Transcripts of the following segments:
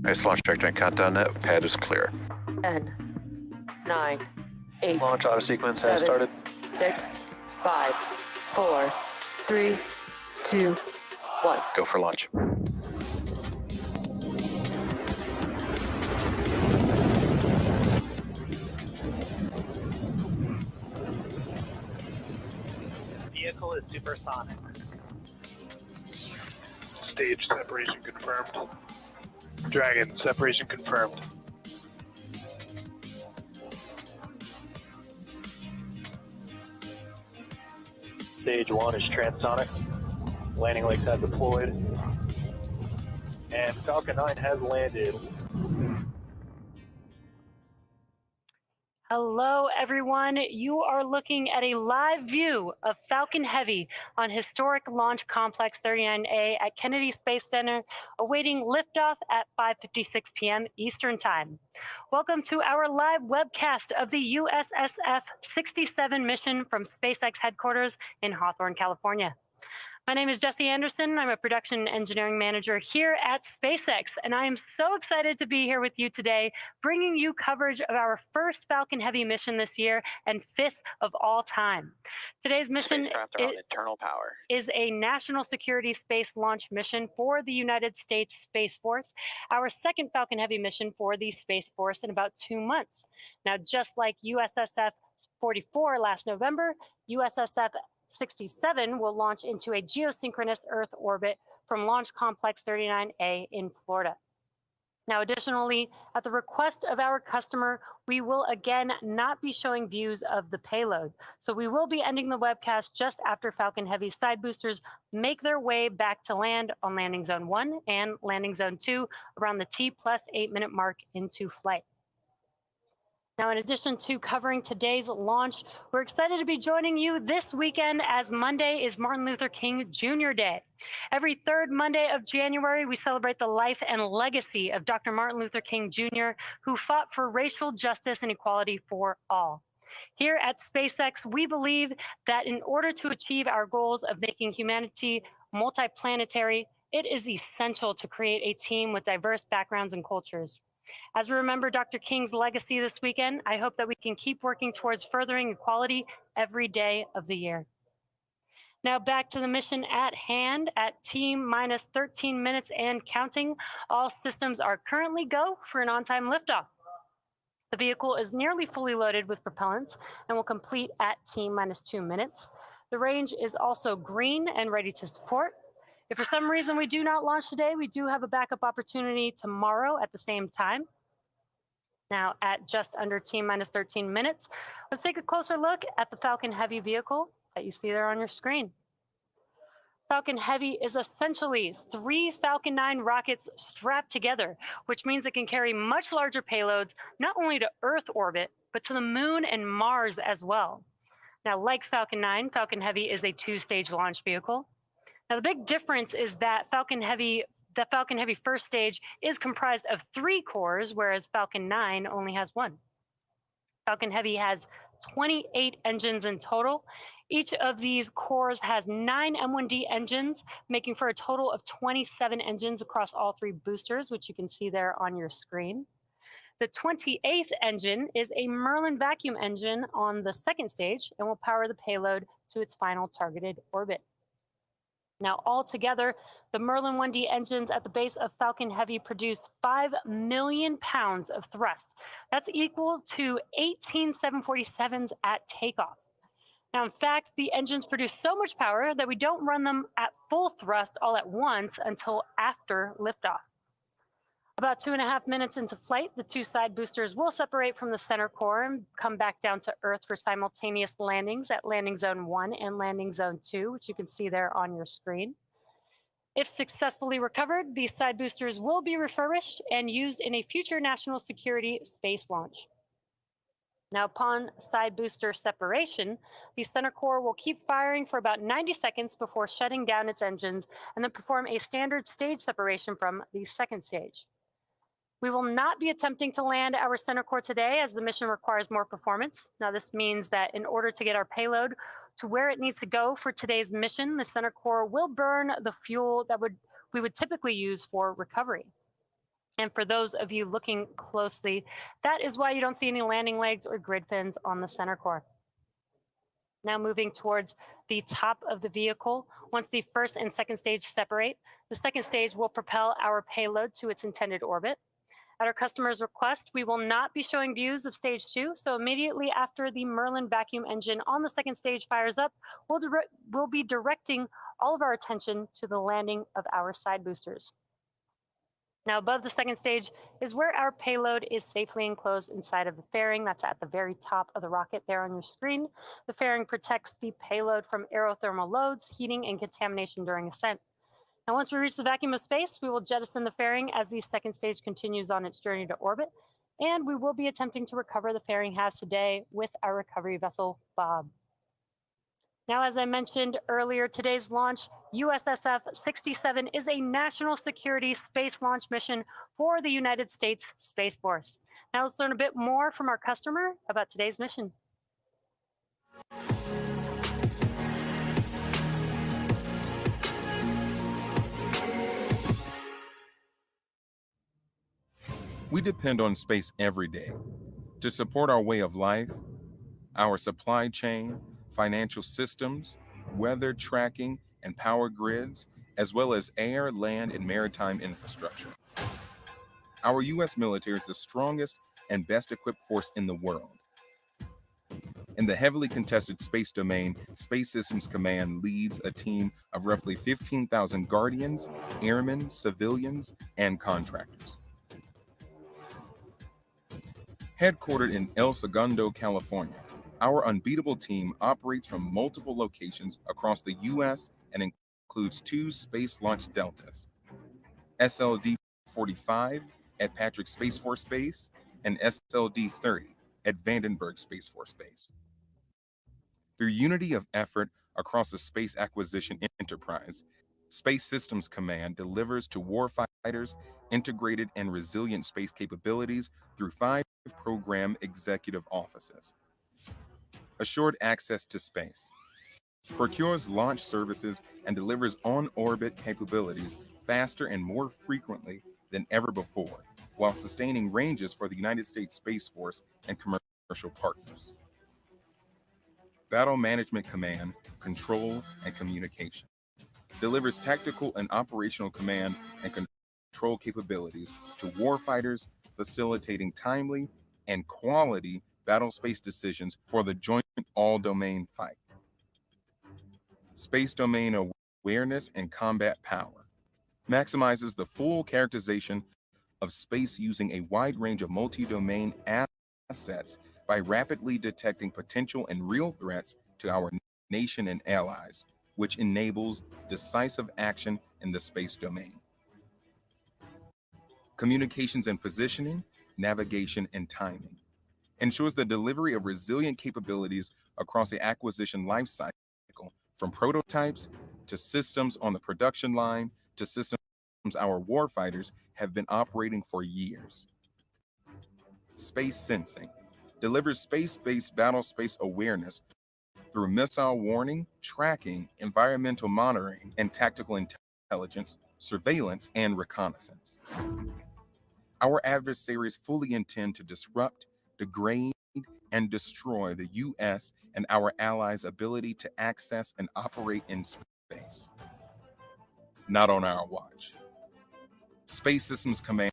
Nice launch trajectory and countdown net. Pad is clear. 10, 9, 8. Launch auto sequence 7, has started. 6, 5, 4, 3, 2, 1. Go for launch. Vehicle is supersonic. Stage separation confirmed. Dragon, separation confirmed. Stage 1 is transonic. Landing legs have deployed. And Falcon 9 has landed. Hello, everyone. You are looking at a live view of Falcon Heavy on historic Launch Complex 39A at Kennedy Space Center, awaiting liftoff at 5:56 p.m. Eastern Time. Welcome to our live webcast of the USSF-67 mission from SpaceX headquarters in Hawthorne, California. My name is Jesse Anderson. I'm a production engineering manager here at SpaceX, and I am so excited to be here with you today, bringing you coverage of our first Falcon Heavy mission this year and 5th of all time. Today's mission is a national security space launch mission for the United States Space Force, our second Falcon Heavy mission for the Space Force in about 2 months. Now, just like USSF-44 last November, USSF-67 will launch into a geosynchronous Earth orbit from Launch Complex 39A in Florida. Now, additionally, at the request of our customer, we will again not be showing views of the payload. So we will be ending the webcast just after Falcon Heavy side boosters make their way back to land on Landing Zone 1 and Landing Zone 2 around the T+8-minute mark into flight. Now, in addition to covering today's launch, we're excited to be joining you this weekend as Monday is Martin Luther King Jr. Day. Every third Monday of January, we celebrate the life and legacy of Dr. Martin Luther King Jr., who fought for racial justice and equality for all. Here at SpaceX, we believe that in order to achieve our goals of making humanity multiplanetary, it is essential to create a team with diverse backgrounds and cultures. As we remember Dr. King's legacy this weekend, I hope that we can keep working towards furthering equality every day of the year. Now back to the mission at hand. At T-minus 13 minutes and counting, all systems are currently go for an on-time liftoff. The vehicle is nearly fully loaded with propellants and will complete at T-minus 2 minutes. The range is also green and ready to support. If for some reason we do not launch today, we do have a backup opportunity tomorrow at the same time. Now at just under T-minus 13 minutes, let's take a closer look at the Falcon Heavy vehicle that you see there on your screen. Falcon Heavy is essentially 3 Falcon 9 rockets strapped together, which means it can carry much larger payloads, not only to Earth orbit, but to the Moon and Mars as well. Now, like Falcon 9, Falcon Heavy is a 2-stage launch vehicle. Now, the big difference is that Falcon Heavy first stage is comprised of 3 cores, whereas Falcon 9 only has 1. Falcon Heavy has 28 engines in total. Each of these cores has 9 M1D engines, making for a total of 27 engines across all 3 boosters, which you can see there on your screen. The 28th engine is a Merlin vacuum engine on the 2nd stage and will power the payload to its final targeted orbit. Now, altogether, the Merlin 1D engines at the base of Falcon Heavy produce 5 million pounds of thrust. That's equal to 18 747s at takeoff. Now, in fact, the engines produce so much power that we don't run them at full thrust all at once until after liftoff. About 2.5 minutes into flight, the 2 side boosters will separate from the center core and come back down to Earth for simultaneous landings at Landing Zone 1 and Landing Zone 2, which you can see there on your screen. If successfully recovered, these side boosters will be refurbished and used in a future national security space launch. Now, upon side booster separation, the center core will keep firing for about 90 seconds before shutting down its engines and then perform a standard stage separation from the 2nd stage. We will not be attempting to land our center core today as the mission requires more performance. Now, this means that in order to get our payload to where it needs to go for today's mission, the center core will burn the fuel that we would typically use for recovery. And for those of you looking closely, that is why you don't see any landing legs or grid fins on the center core. Now moving towards the top of the vehicle, once the first and second stage separate, the second stage will propel our payload to its intended orbit. At our customer's request, we will not be showing views of stage 2, so immediately after the Merlin vacuum engine on the second stage fires up, we'll be directing all of our attention to the landing of our side boosters. Now, above the second stage is where our payload is safely enclosed inside of the fairing. That's at the very top of the rocket there on your screen. The fairing protects the payload from aerothermal loads, heating, and contamination during ascent. Now, once we reach the vacuum of space, we will jettison the fairing as the second stage continues on its journey to orbit, and we will be attempting to recover the fairing halves today with our recovery vessel, Bob. Now, as I mentioned earlier, today's launch, USSF-67, is a national security space launch mission for the United States Space Force. Now let's learn a bit more from our customer about today's mission. We depend on space every day to support our way of life, our supply chain, financial systems, weather tracking, and power grids, as well as air, land, and maritime infrastructure. Our U.S. military is the strongest and best equipped force in the world. In the heavily contested space domain, Space Systems Command leads a team of roughly 15,000 guardians, airmen, civilians, and contractors. Headquartered in El Segundo, California, our unbeatable team operates from multiple locations across the U.S. and includes 2 space launch deltas, SLD-45 at Patrick Space Force Base and SLD-30 at Vandenberg Space Force Base. Through unity of effort across the space acquisition enterprise, Space Systems Command delivers to warfighters integrated and resilient space capabilities through 5 program executive offices. Assured access to space, procures launch services and delivers on-orbit capabilities faster and more frequently than ever before, while sustaining ranges for the United States Space Force and commercial partners. Battle Management Command, Control, and Communication delivers tactical and operational command and control capabilities to warfighters, facilitating timely and quality battle space decisions for the joint all-domain fight. Space domain awareness and combat power maximizes the full characterization of space using a wide range of multi-domain assets by rapidly detecting potential and real threats to our nation and allies, which enables decisive action in the space domain. Communications and positioning, navigation, and timing ensures the delivery of resilient capabilities across the acquisition lifecycle, from prototypes to systems on the production line to systems our warfighters have been operating for years. Space sensing delivers space-based battle space awareness through missile warning, tracking, environmental monitoring, and tactical intelligence, surveillance, and reconnaissance. Our adversaries fully intend to disrupt, degrade, and destroy the U.S. and our allies' ability to access and operate in space. Not on our watch. Space Systems Command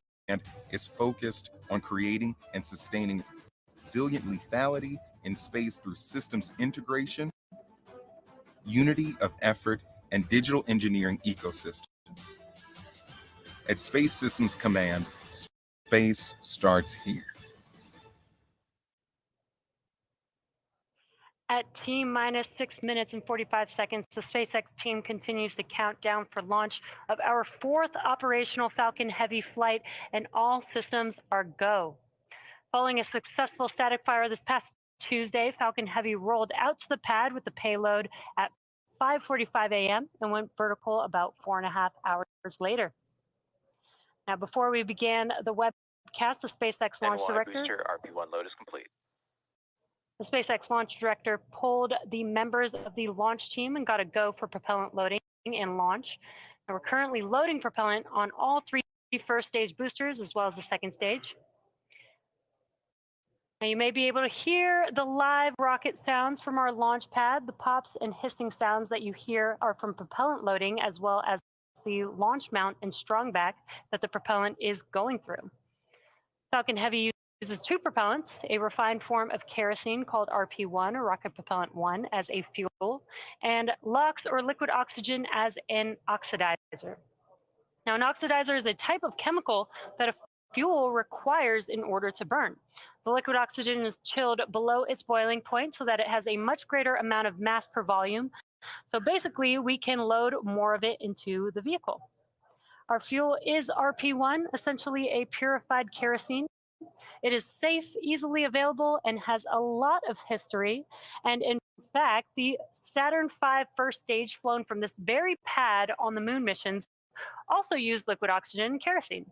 is focused on creating and sustaining resilient lethality in space through systems integration, unity of effort, and digital engineering ecosystems. At Space Systems Command, space starts here. At T-minus 6 minutes and 45 seconds, the SpaceX team continues the countdown for launch of our 4th operational Falcon Heavy flight, and all systems are go. Following a successful static fire this past Tuesday, Falcon Heavy rolled out to the pad with the payload at 5:45 a.m. and went vertical about 4.5 hours later. Now, before we began the webcast, the SpaceX launch director... Booster RP1 load is complete. The SpaceX launch director pulled the members of the launch team and got a go for propellant loading and launch. And we're currently loading propellant on all 3 first stage boosters as well as the second stage. Now you may be able to hear the live rocket sounds from our launch pad. The pops and hissing sounds that you hear are from propellant loading as well as the launch mount and strong back that the propellant is going through. Falcon Heavy uses two propellants, a refined form of kerosene called RP1 or rocket propellant 1 as a fuel, and LOX or liquid oxygen as an oxidizer. Now an oxidizer is a type of chemical that a fuel requires in order to burn. The liquid oxygen is chilled below its boiling point so that it has a much greater amount of mass per volume. So basically we can load more of it into the vehicle. Our fuel is RP1, essentially a purified kerosene. It is safe, easily available, and has a lot of history. And in fact, the Saturn V first stage flown from this very pad on the moon missions also used liquid oxygen and kerosene.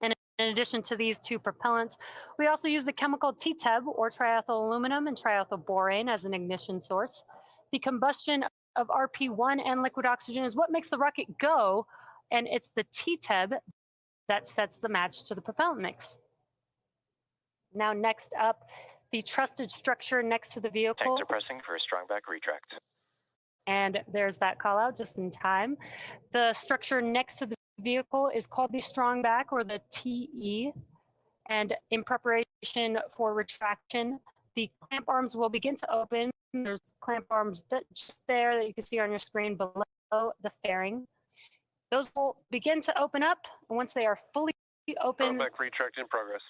And in addition to these two propellants, we also use the chemical TTEB, or triethyl aluminum and triethyl borane, as an ignition source. The combustion of RP1 and liquid oxygen is what makes the rocket go, and it's the TTEB that sets the match to the propellant mix. Now next up, the trusted structure next to the vehicle. Tanks are pressing for a strong back retract. And there's that call out just in time. The structure next to the vehicle is called the strong back, or the TE. And in preparation for retraction, the clamp arms will begin to open. There's clamp arms just there that you can see on your screen below the fairing. Those will begin to open up, and once they are fully open, Strong back retract in progress.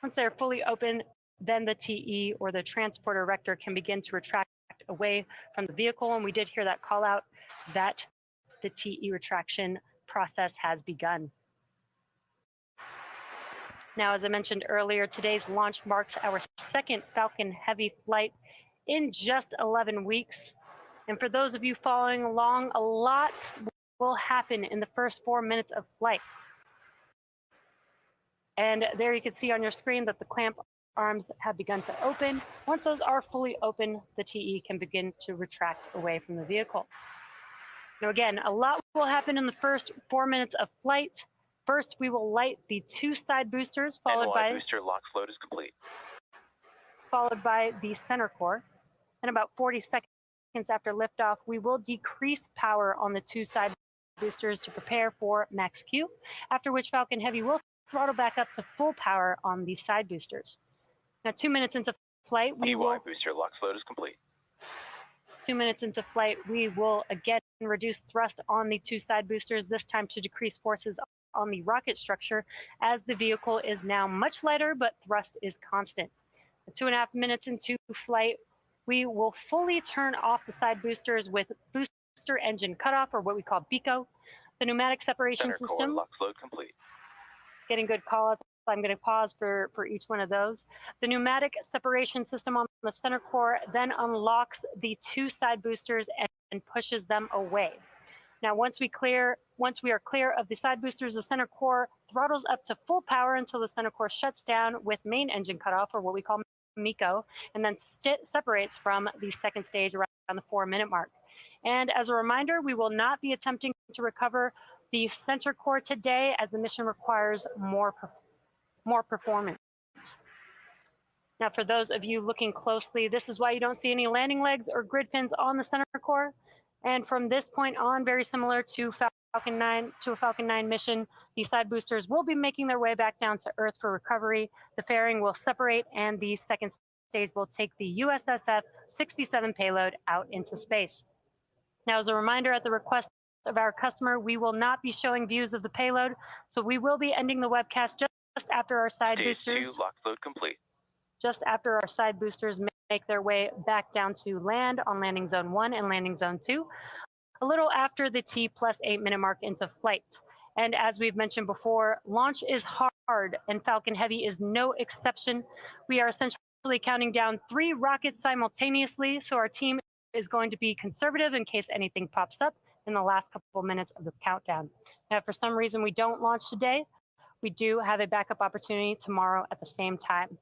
once they're fully open, then the TE, or the transporter erector, can begin to retract away from the vehicle. And we did hear that call out that the TE retraction process has begun. Now, as I mentioned earlier, today's launch marks our second Falcon Heavy flight in just 11 weeks. And for those of you following along, a lot will happen in the first 4 minutes of flight. And there you can see on your screen that the clamp arms have begun to open. Once those are fully open, the TE can begin to retract away from the vehicle. Now again, a lot will happen in the first 4 minutes of flight. First, we will light the two side boosters, followed by booster LOX load is complete. Followed by the center core. And about 40 seconds after liftoff, we will decrease power on the two side boosters to prepare for max Q, after which Falcon Heavy will throttle back up to full power on the side boosters. Now, 2 minutes into flight, we will booster LOX load is complete. 2 minutes into flight, we will again reduce thrust on the two side boosters, this time to decrease forces on the rocket structure, as the vehicle is now much lighter, but thrust is constant. 2.5 minutes into flight, we will fully turn off the side boosters with booster engine cutoff, or what we call BECO. The pneumatic separation Center system. core LOX load complete. Getting good calls. I'm going to pause for each one of those. The pneumatic separation system on the center core then unlocks the two side boosters and pushes them away. Now, once we are clear of the side boosters, the center core throttles up to full power until the center core shuts down with main engine cutoff, or what we call MECO, and then separates from the second stage around the 4 minute mark. And as a reminder, we will not be attempting to recover the center core today, as the mission requires more performance. Now, for those of you looking closely, this is why you don't see any landing legs or grid fins on the center core. And from this point on, very similar to a Falcon 9 mission, the side boosters will be making their way back down to Earth for recovery. The fairing will separate, and the second stage will take the USSF-67 payload out into space. Now, as a reminder, at the request of our customer, we will not be showing views of the payload, so we will be ending the webcast just after our side boosters. Stage 2 LOX load complete. Just after our side boosters make their way back down to land on landing zone 1 and landing zone 2, a little after the T+8 minute mark into flight. And as we've mentioned before, launch is hard, and Falcon Heavy is no exception. We are essentially counting down 3 rockets simultaneously, so our team is going to be conservative in case anything pops up in the last couple of minutes of the countdown. Now, if for some reason we don't launch today, we do have a backup opportunity tomorrow at the same time.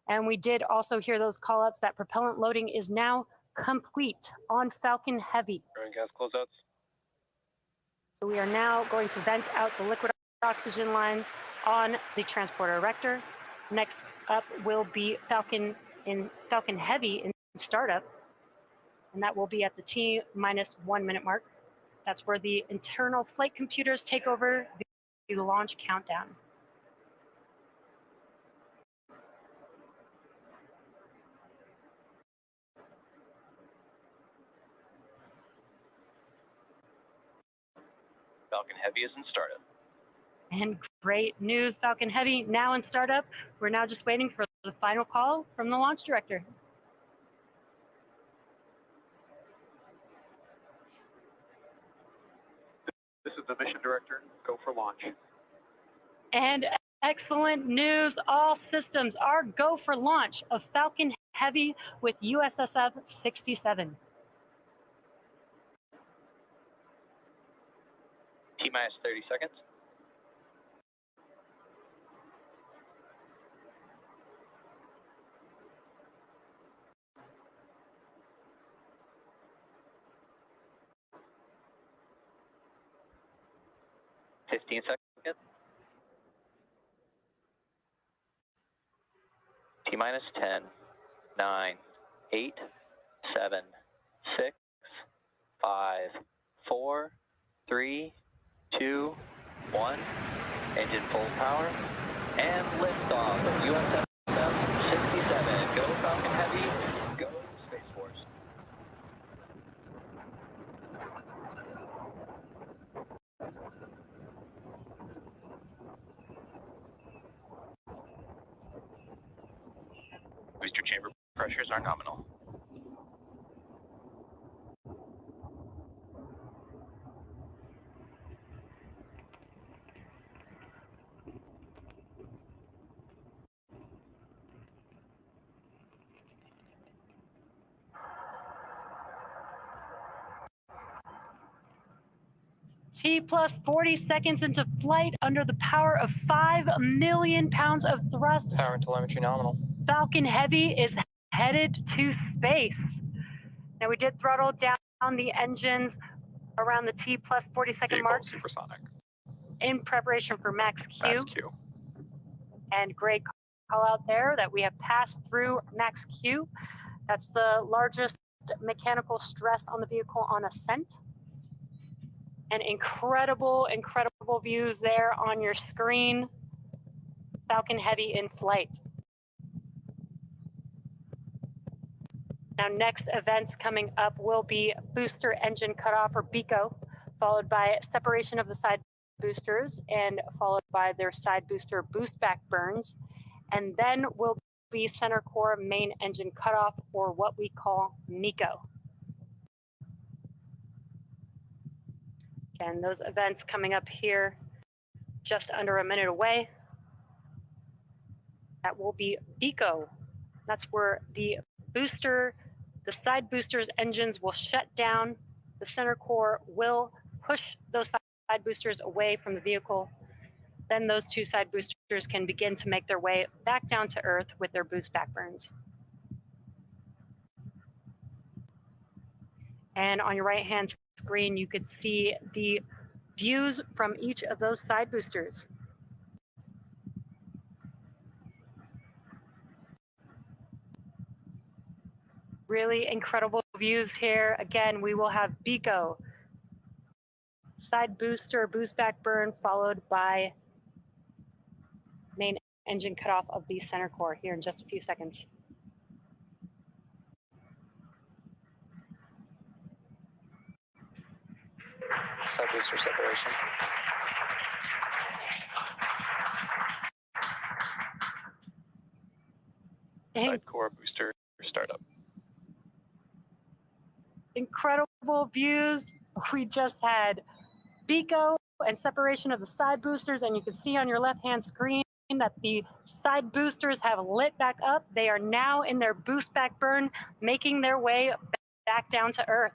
And we did also hear those callouts that propellant loading is now complete on Falcon Heavy. Burn gas closeouts. So we are now going to vent out the liquid oxygen line on the transporter erector. Next up will be Falcon Heavy in startup, and that will be at the T-1 minute mark. That's where the internal flight computers take over the launch countdown. Falcon Heavy is in startup. And great news, Falcon Heavy now in startup. We're now just waiting for the final call from the launch director. This is the mission director. Go for launch. And excellent news, all systems are go for launch of Falcon Heavy with USSF-67. T-minus 30 seconds. Fifteen seconds. T-minus 10, 9, 8, 7, 6, 5, 4, 3, 2, 1. Engine full power. And liftoff of USSF-67. Go Falcon Heavy. Go Space Force. Booster chamber pressures are nominal. T plus 40 seconds into flight under the power of 5 million pounds of thrust. Power and telemetry nominal. Falcon Heavy is headed to space. Now we did throttle down the engines around the T plus 40 second Vehicle mark supersonic. in preparation for max Q. Max Q. And great call out there that we have passed through max Q. That's the largest mechanical stress on the vehicle on ascent. And incredible views there on your screen. Falcon Heavy in flight. Now next events coming up will be booster engine cutoff or BECO, followed by separation of the side boosters and followed by their side booster boost back burns. And then will be center core main engine cutoff or what we call MECO. Again, those events coming up here just under a minute away. That will be BECO. That's where the side boosters engines will shut down. The center core will push those side boosters away from the vehicle. Then those two side boosters can begin to make their way back down to Earth with their boost back burns. And on your right-hand screen, you could see the views from each of those side boosters. Really incredible views here. Again, we will have BECO, side booster, boost back burn, followed by main engine cutoff of the center core here in just a few seconds. Side booster separation. Side core booster startup. Incredible views. We just had BECO and separation of the side boosters, and you can see on your left-hand screen that the side boosters have lit back up. They are now in their boost back burn, making their way back down to Earth.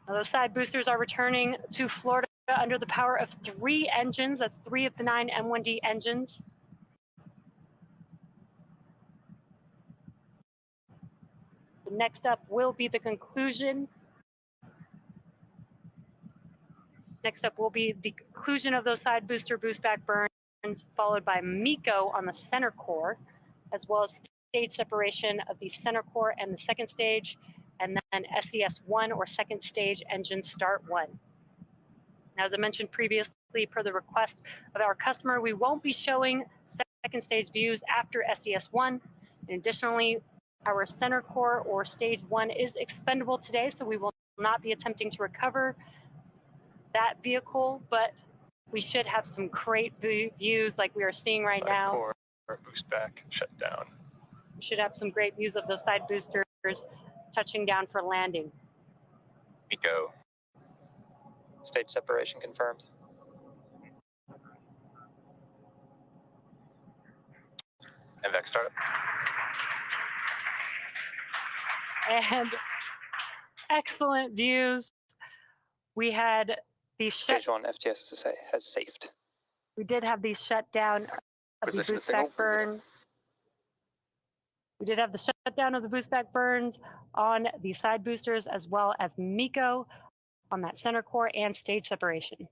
Now, those side boosters are returning to Florida under the power of 3 engines. That's 3 of the 9 M1D engines. So next up will be the conclusion Next up will be the conclusion of those side booster boost back burns, followed by MECO on the center core, as well as stage separation of the center core and the second stage, and then SES-1 or second stage engine start 1. Now, as I mentioned previously, per the request of our customer, we won't be showing second stage views after SES-1. And additionally, our center core or stage 1 is expendable today, so we will not be attempting to recover that vehicle, but we should have some great views like we are seeing right now. Core boost back, shut down. We should have some great views of those side boosters touching down for landing. MECO. Stage separation confirmed. NVAC startup. And excellent views. We had the Stage 1 FTS has safed. We did have the shutdown of the boost back burn. We did have the shutdown of the boost back burns on the side boosters as well as MECO on that center core and stage separation.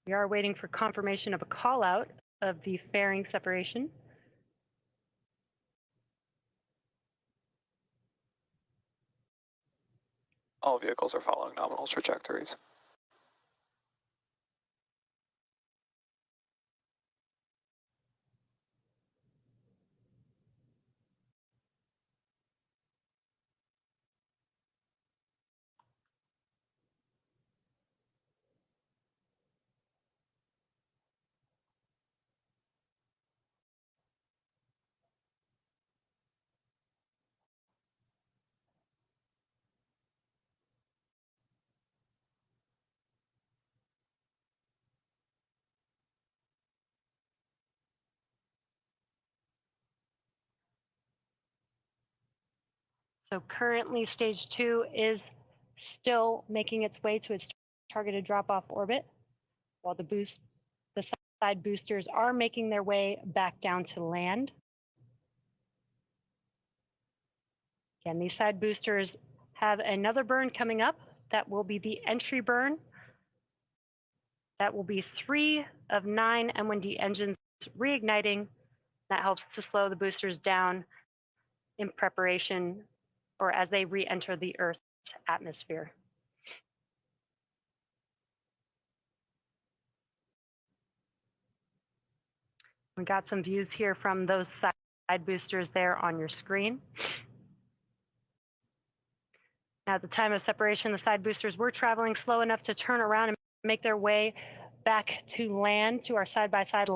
We are waiting for confirmation of a call out of the fairing separation. All vehicles are following nominal trajectories. So currently stage 2 is still making its way to its targeted drop-off orbit, while the side boosters are making their way back down to land. Again, these side boosters have another burn coming up. That will be the entry burn. That will be 3 of 9 M1D engines reigniting. That helps to slow the boosters down in preparation or as they re-enter the Earth's atmosphere. We got some views here from those side boosters there on your screen. Now, at the time of separation, the side boosters were traveling slow enough to turn around and make their way back to land, to our side-by-side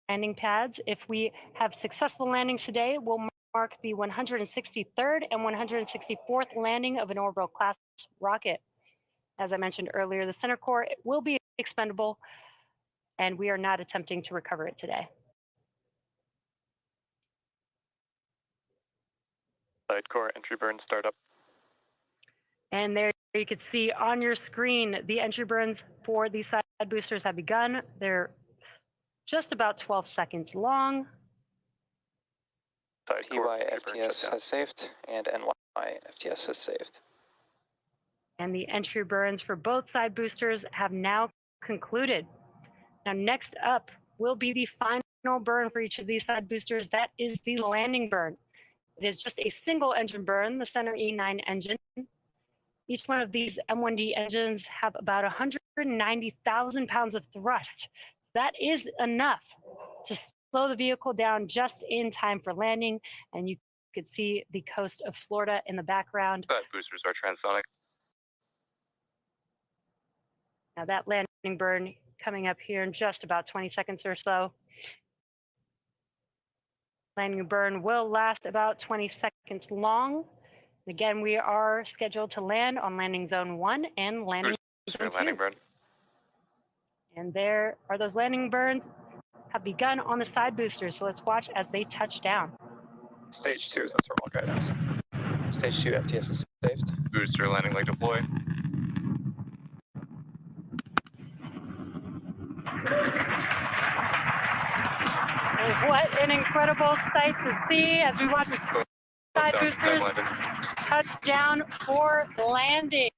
landing pads. If we have successful landings today, we'll mark the 163rd and 164th landing of an orbital class rocket. As I mentioned earlier, the center core will be expendable, and we are not attempting to recover it today. Side core entry burn startup. And there you can see on your screen, the entry burns for these side boosters have begun. They're just about 12 seconds long. PY FTS has saved and NY FTS has saved. And the entry burns for both side boosters have now concluded. Now, next up will be the final burn for each of these side boosters. That is the landing burn. It is just a single engine burn, the center E9 engine. Each one of these M1D engines have about 190,000 pounds of thrust. So that is enough to slow the vehicle down just in time for landing. And you could see the coast of Florida in the background. Side boosters are transonic. Now that landing burn coming up here in just about 20 seconds or so. Landing burn will last about 20 seconds long. Again, we are scheduled to land on landing zone 1 and landing zone 2. Landing burn. And there are those landing burns have begun on the side boosters. So let's watch as they touch down. Stage 2 is on thermal guidance. Stage 2 FTS is saved. Booster landing leg deployed. And what an incredible sight to see as we watch the side boosters landed. touchdown for landing.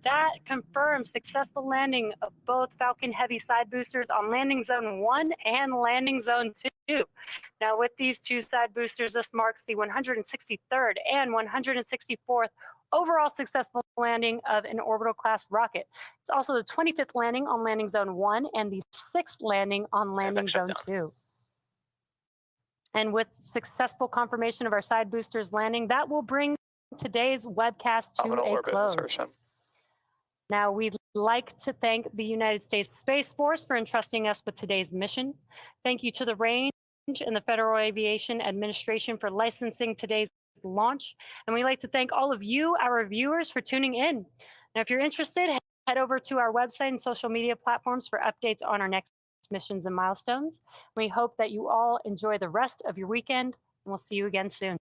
That confirms successful landing of both Falcon Heavy side boosters on landing zone 1 and landing zone 2. Now, with these two side boosters, this marks the 163rd and 164th overall successful landing of an orbital class rocket. It's also the 25th landing on landing zone 1 and the 6th landing on landing zone 2. And with successful confirmation of our side boosters landing, that will bring today's webcast to Nominal a orbit close. insertion. Now, we'd like to thank the United States Space Force for entrusting us with today's mission. Thank you to the Range and the Federal Aviation Administration for licensing today's launch. And we'd like to thank all of you, our viewers, for tuning in. Now, if you're interested, head over to our website and social media platforms for updates on our next missions and milestones. We hope that you all enjoy the rest of your weekend, and we'll see you again soon.